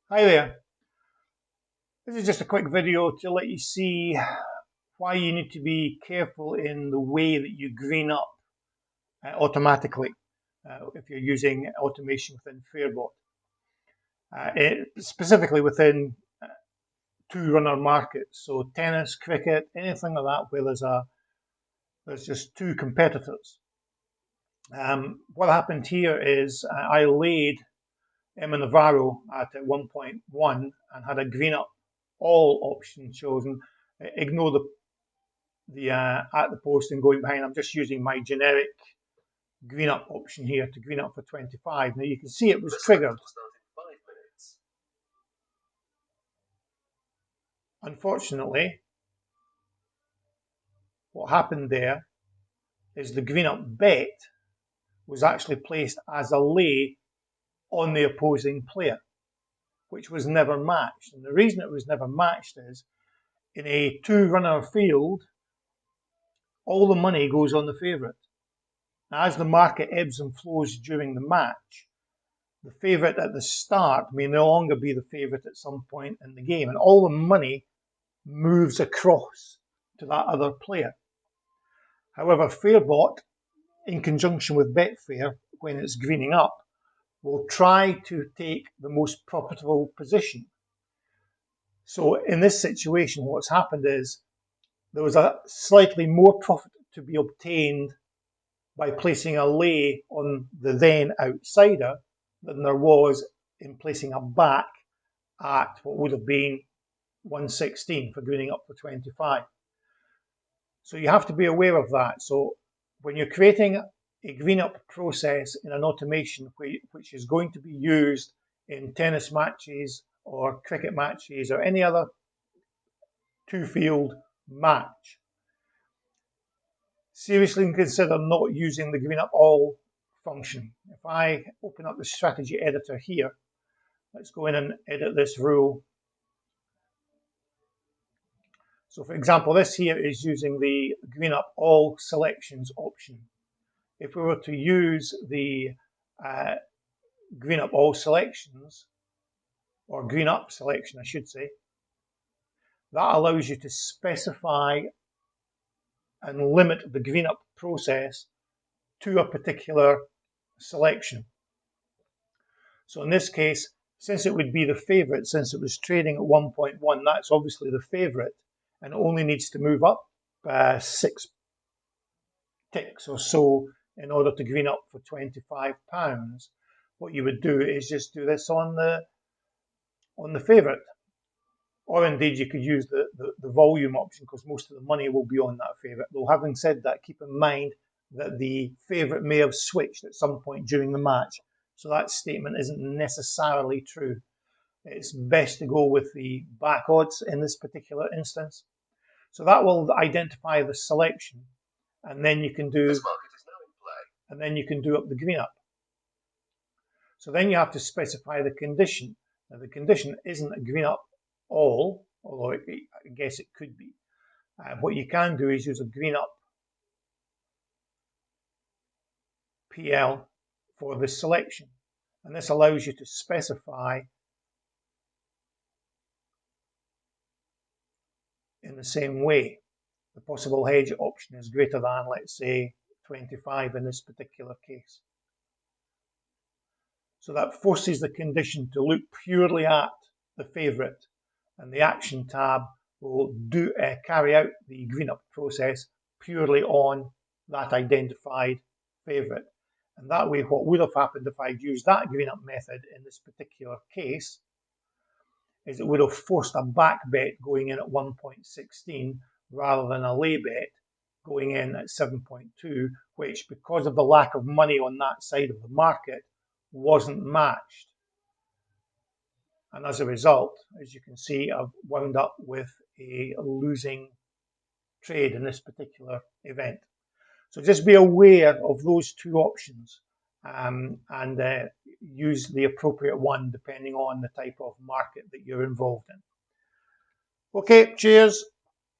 Hi there. This is just a quick video to let you see why you need to be careful in the way that you green up automatically if you're using automation within Fairbot. Specifically within two-runner markets, so tennis, cricket, anything like that where there's just two competitors. What happened here is I laid Emma Navarro at 1.1 and had a green up all option chosen. Ignore the at the post and going behind. I'm just using my generic green up option here to green up for 25. Now you can see it was triggered. Unfortunately, what happened there is the green up bet was actually placed as a lay on the opposing player, which was never matched. And the reason it was never matched is in a two-runner field, all the money goes on the favourite. Now, as the market ebbs and flows during the match, the favourite at the start may no longer be the favourite at some point in the game, and all the money moves across to that other player. However, Fairbot, in conjunction with Betfair, when it's greening up, will try to take the most profitable position. So in this situation, what's happened is there was a slightly more profit to be obtained by placing a lay on the then outsider than there was in placing a back at what would have been 116 for greening up for 25. So you have to be aware of that. So when you're creating a green up process in an automation which is going to be used in tennis matches or cricket matches or any other two-field match, seriously consider not using the green up all function. If I open up the strategy editor here, let's go in and edit this rule. So for example, this here is using the green up all selections option. If we were to use the green up all selections, or green up selection, I should say, that allows you to specify and limit the green up process to a particular selection. So in this case, since it would be the favourite, since it was trading at 1.1, that's obviously the favourite, and it only needs to move up 6 ticks or so in order to green up for £25. What you would do is just do this on the favourite, or indeed you could use the volume option because most of the money will be on that favourite. Though having said that, keep in mind that the favourite may have switched at some point during the match, so that statement isn't necessarily true. It's best to go with the back odds in this particular instance. So that will identify the selection, and then you can do up the green up. So then you have to specify the condition. Now the condition isn't a green up all, although I guess it could be. What you can do is use a green up PL for this selection, and this allows you to specify in the same way. The possible hedge option is greater than, let's say, 25 in this particular case. So that forces the condition to look purely at the favourite, and the action tab will carry out the green up process purely on that identified favourite. And that way, what would have happened if I'd used that green up method in this particular case is it would have forced a back bet going in at 1.16 rather than a lay bet going in at 7.2, which, because of the lack of money on that side of the market, wasn't matched. And as a result, as you can see, I've wound up with a losing trade in this particular event. So just be aware of those two options and use the appropriate one depending on the type of market that you're involved in. Okay, cheers.